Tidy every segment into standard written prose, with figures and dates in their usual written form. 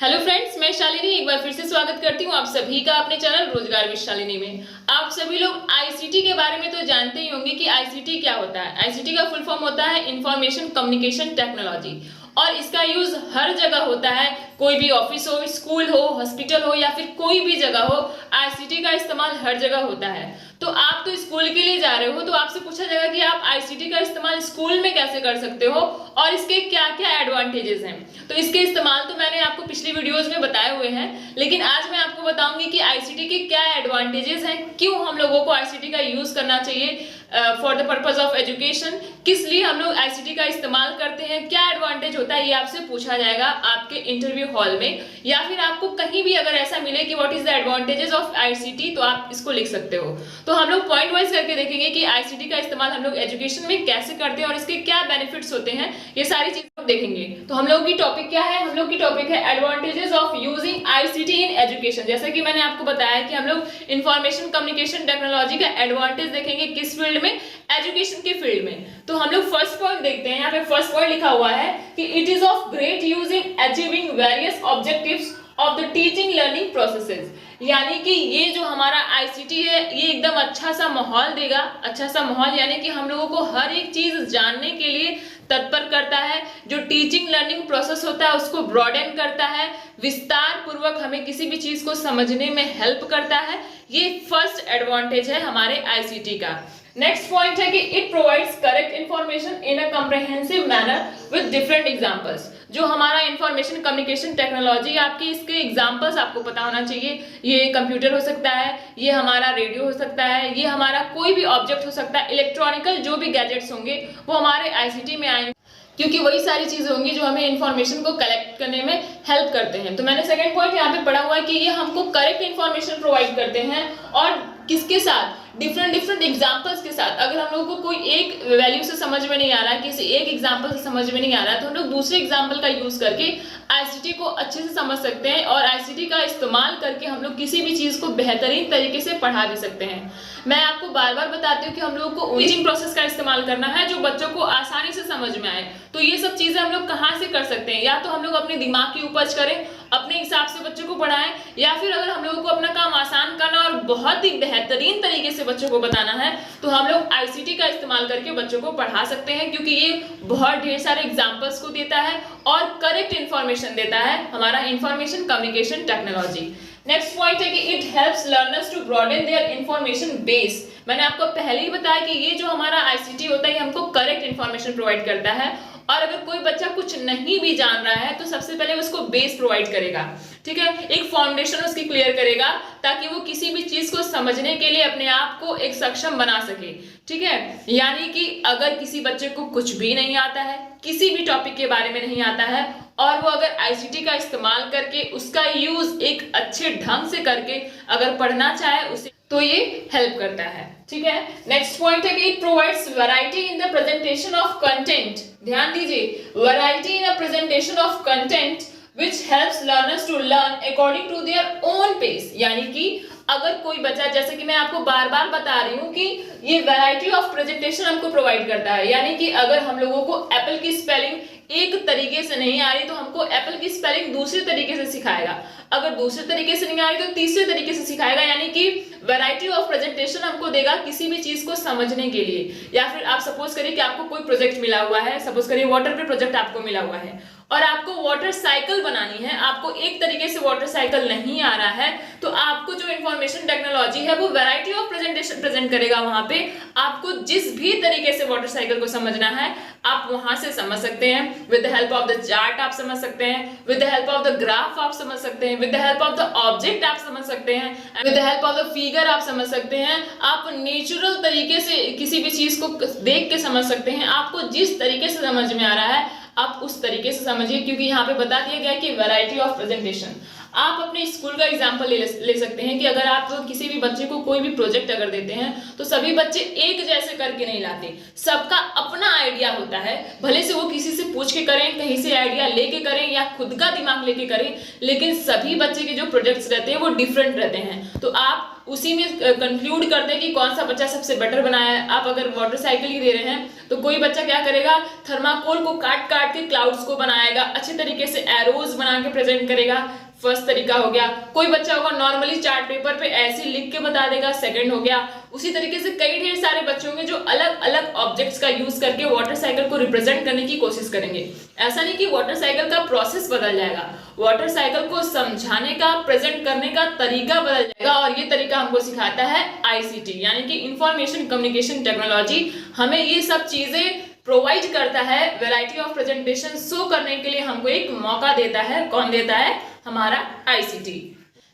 Hello friends, मैं शालिनी एक बार फिर से स्वागत करती हूँ आप सभी का अपने चैनल रोजगार विद शालिनी में। आप सभी लोग आईसीटी के बारे में तो जानते ही होंगे कि आईसीटी क्या होता है। आईसीटी का फुल फॉर्म होता है इंफॉर्मेशन कम्युनिकेशन टेक्नोलॉजी और इसका यूज हर जगह होता है। कोई भी ऑफिस हो, स्कूल हो, हॉस्पिटल हो या फिर कोई भी जगह हो, आईसीटी का इस्तेमाल हर जगह होता है। तो आप तो स्कूल के लिए जा रहे हो तो आपसे पूछा जाएगा कि आप आईसीटी का इस्तेमाल स्कूल में कैसे कर सकते हो और इसके क्या क्या एडवांटेजेस हैं। तो इसके इस्तेमाल तो मैंने आपको पिछली वीडियोस में बताए हुए हैं, लेकिन आज मैं आपको बताऊंगी कि आईसीटी के क्या एडवांटेजेस हैं, क्यों हम लोगों को आईसीटी का यूज करना चाहिए for the purpose of education, किस लिए हम लोग आईसीटी का इस्तेमाल करते हैं, क्या एडवांटेज होता है, ये आपसे पूछा जाएगा आपके इंटरव्यू हॉल में। या फिर आपको कहीं भी अगर ऐसा मिले कि what is the advantages of ICT, तो आप इसको लिख सकते हो। तो हम लोग पॉइंट वाइज करके देखेंगे कि आईसीटी का इस्तेमाल हम लोग एजुकेशन में कैसे करते हैं और इसके क्या बेनिफिट्स होते हैं, ये सारी चीजें देखेंगे। तो हम लोग की टॉपिक क्या है? हम लोग की टॉपिक है advantages of using ICT in education. जैसा कि मैंने आपको बताया कि हम लोग इंफॉर्मेशन कम्युनिकेशन टेक्नोलॉजी का एडवांटेज देखेंगे किस फील्ड में, एजुकेशन के फील्ड में। तो हम लोग फर्स्ट पॉइंट देखते हैं। यहाँ पे फर्स्ट पॉइंट लिखा हुआ है कि it is of great use in achieving various objectives of the teaching learning processes. यानी कि ये जो हमारा आईसीटी है ये एकदम अच्छा सा माहौल देगा। अच्छा सा माहौल यानी कि हम लोगों को हर एक चीज जानने के लिए तत्पर करता है। जो टीचिंग लर्निंग प्रोसेस होता है उसको ब्रॉडेन करता है, विस्तार पूर्वक हमें किसी भी चीज को समझने में हेल्प करता है। ये फर्स्ट एडवांटेज है हमारे आईसीटी का। नेक्स्ट पॉइंट है कि it provides correct information in a comprehensive manner with different examples. जो हमारा इंफॉर्मेशन कम्युनिकेशन टेक्नोलॉजी, आपके इसके एग्जांपल्स आपको पता होना चाहिए। ये कंप्यूटर हो सकता है, ये हमारा रेडियो हो सकता है, ये हमारा कोई भी ऑब्जेक्ट हो सकता है, इलेक्ट्रॉनिकल जो भी गैजेट्स होंगे वो हमारे आईसीटी में आएंगे, क्योंकि वही सारी चीजें होंगी जो हमें इंफॉर्मेशन को कलेक्ट करने में हेल्प करते हैं। तो मैंने सेकंड पॉइंट यहाँ पे पढ़ा हुआ है कि ये हमको करेक्ट इंफॉर्मेशन प्रोवाइड करते हैं और किसके साथ, डिफरेंट एग्जांपल्स के साथ। अगर हम लोगों को कोई एक वैल्यू से समझ में नहीं आ रहा है, किसी एक एग्जांपल से समझ में नहीं आ रहा है, तो हम लोग दूसरे एग्जांपल का यूज करके आईसीटी को अच्छे से समझ सकते हैं और आईसीटी का इस्तेमाल करके हम लोग किसी भी चीज को बेहतरीन तरीके से पढ़ा भी सकते हैं। मैं आपको बार बार बताती हूँ कि हम लोगों को टीचिंग प्रोसेस का इस्तेमाल करना है जो बच्चों को आसानी से समझ में आए। तो ये सब चीजें हम लोग कहाँ से कर सकते हैं? या तो हम लोग अपने दिमाग की उपज करें, अपने हिसाब से बच्चों को पढ़ाएं, या फिर अगर हम लोगों को अपना काम आसान करना और बहुत ही बेहतरीन तरीके से बच्चों को बताना है तो हम लोग आईसीटी का इस्तेमाल करके बच्चों को पढ़ा सकते हैं, क्योंकि ये बहुत ढेर सारे एग्जांपल्स को देता है और करेक्ट इंफॉर्मेशन देता है, हमारा information communication technology. Next point है कि it helps learners to broaden their information base. मैंने आपको पहले ही बताया कि ये जो हमारा आईसीटी होता है ये हमको करेक्ट इंफॉर्मेशन प्रोवाइड करता है और अगर कोई बच्चा कुछ नहीं भी जान रहा है तो सबसे पहले उसको बेस प्रोवाइड करेगा, ठीक है, एक फाउंडेशन उसकी क्लियर करेगा ताकि वो किसी भी चीज को समझने के लिए अपने आप को एक सक्षम बना सके, ठीक है। यानी कि अगर किसी बच्चे को कुछ भी नहीं आता है, किसी भी टॉपिक के बारे में नहीं आता है और वो अगर आईसीटी का इस्तेमाल करके उसका यूज एक अच्छे ढंग से करके अगर पढ़ना चाहे उसे, तो ये हेल्प करता है, ठीक है। नेक्स्ट पॉइंट है कि it provides variety in the presentation of content. ध्यान दीजिए, variety in the presentation of content which helps learners to learn according to their own pace। यानी कि अगर कोई बच्चा, जैसे कि मैं आपको बार बार बता रही हूँ कि ये वैरायटी ऑफ प्रेजेंटेशन हमको प्रोवाइड करता है। यानी कि अगर हम लोगों को एप्पल की स्पेलिंग एक तरीके से नहीं आ रही तो हमको एप्पल की स्पेलिंग दूसरे तरीके से सिखाएगा, अगर दूसरे तरीके से नहीं आ रही तो तीसरे तरीके से सिखाएगा। यानी कि वैरायटी ऑफ प्रेजेंटेशन हमको देगा किसी भी चीज को समझने के लिए। या फिर आप सपोज करिए कि आपको कोई प्रोजेक्ट मिला हुआ है, सपोज करिए वाटर पे प्रोजेक्ट आपको मिला हुआ है और आपको वाटर साइकिल बनानी है, आपको एक तरीके से वाटर साइकिल नहीं आ रहा है, तो आपको जो इंफॉर्मेशन टेक्नोलॉजी है वो वैरायटी ऑफ प्रेजेंटेशन प्रेजेंट करेगा। वहां पे आपको जिस भी तरीके से वाटर साइकिल को समझना है आप वहां से समझ सकते हैं। With the help of the chart आप समझ सकते हैं, with the help of the graph आप समझ सकते हैं, with the help of the object आप समझ सकते हैं, with the help of the figure आप समझ सकते हैं। आप नेचुरल तरीके से किसी भी चीज को देख के समझ सकते हैं। आपको जिस तरीके से समझ में आ रहा है आप उस तरीके से समझिए, क्योंकि यहाँ पे बता दिया गया कि वैरायटी ऑफ प्रेजेंटेशन। आप अपने स्कूल का एग्जाम्पल ले सकते हैं कि अगर आप किसी भी बच्चे को कोई भी प्रोजेक्ट अगर देते हैं तो सभी बच्चे एक जैसे करके नहीं लाते, सबका अपना आइडिया होता है। भले से वो किसी से पूछ के करें, कहीं से आइडिया लेके करें या खुद का दिमाग लेके करें, लेकिन सभी बच्चे के जो प्रोजेक्ट्स रहते हैं वो डिफरेंट रहते हैं। तो आप उसी में कंक्लूड करते हैं कि कौन सा बच्चा सबसे बेटर बनाया है। आप अगर वाटर साइकिल ही दे रहे हैं तो कोई बच्चा क्या करेगा, थर्माकोल को काट काट के क्लाउड्स को बनाएगा, अच्छे तरीके से एरोज बना के प्रेजेंट करेगा, फर्स्ट तरीका हो गया। कोई बच्चा होगा नॉर्मली चार्ट पेपर पे ऐसे लिख के बता देगा, सेकंड हो गया। उसी तरीके से कई ढेर सारे बच्चे होंगे जो अलग अलग ऑब्जेक्ट्स का यूज करके वाटर साइकिल को रिप्रेजेंट करने की कोशिश करेंगे। ऐसा नहीं कि वाटर साइकिल का प्रोसेस बदल जाएगा, वाटर साइकिल को समझाने का, प्रेजेंट करने का तरीका बदल जाएगा। और ये तरीका हमको सिखाता है आईसीटी यानी कि इंफॉर्मेशन कम्युनिकेशन टेक्नोलॉजी। हमें ये सब चीजें प्रोवाइड करता है, वैरायटी ऑफ प्रेजेंटेशन शो करने के लिए हमको एक मौका देता है। कौन देता है? हमारा आईसीटी।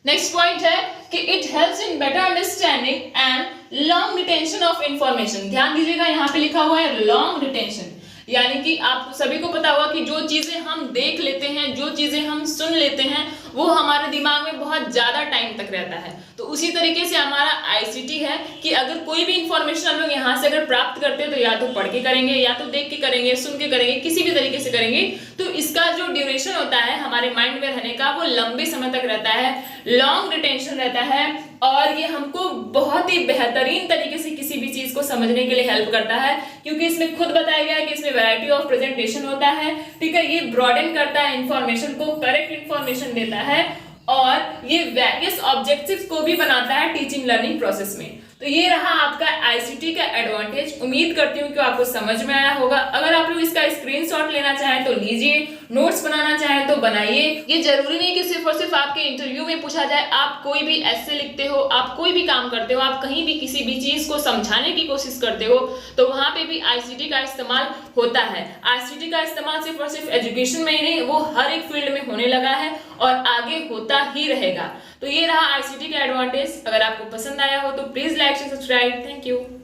नेक्स्ट पॉइंट है कि it helps in better understanding and long retention of information. ध्यान दीजिएगा, यहाँ पे लिखा हुआ है लॉन्ग रिटेंशन, यानी कि आप सभी को पता होगा कि जो चीजें हम देख लेते हैं, जो चीजें हम सुन लेते हैं, वो हमारे दिमाग में बहुत ज्यादा टाइम तक रहता है। तो उसी तरीके से हमारा आईसीटी है कि अगर कोई भी इंफॉर्मेशन हम लोग यहाँ से अगर प्राप्त करते हैं तो या तो पढ़ के करेंगे, या तो देख के करेंगे, सुन के करेंगे, किसी भी तरीके से करेंगे, तो इसका जो ड्यूरेशन होता है हमारे माइंड में रहने का वो लंबे समय तक रहता है, लॉन्ग रिटेंशन रहता है। और ये हमको बहुत ही बेहतरीन तरीके से किसी भी चीज को समझने के लिए हेल्प करता है, क्योंकि इसमें खुद बताया गया है कि इसमें वैरायटी ऑफ प्रेजेंटेशन होता है। ठीक है, ये ब्रॉडन करता है इंफॉर्मेशन को, करेक्ट इंफॉर्मेशन देता है, और ये वेरियस ऑब्जेक्टिव्स को भी बनाता है टीचिंग लर्निंग प्रोसेस में। तो ये रहा आपका आईसीटी का एडवांटेज। उम्मीद करती हूँ कि आपको समझ में आया होगा। अगर आप लोग इसका स्क्रीनशॉट लेना चाहें तो लीजिए, नोट्स बनाना चाहें तो बनाइए। ये जरूरी नहीं कि सिर्फ और सिर्फ आपके इंटरव्यू में पूछा जाए। आप कोई भी ऐसे लिखते हो, आप कोई भी काम करते हो, आप कहीं भी किसी भी चीज को समझाने की कोशिश करते हो, तो वहां पे भी आईसीटी का इस्तेमाल होता है। आईसीटी का इस्तेमाल सिर्फ और सिर्फ एजुकेशन में ही नहीं, वो हर एक फील्ड में होने लगा है और आगे होता ही रहेगा। तो ये रहा आईसीटी का एडवांटेज। अगर आपको पसंद आया हो तो please like and subscribe. Thank you.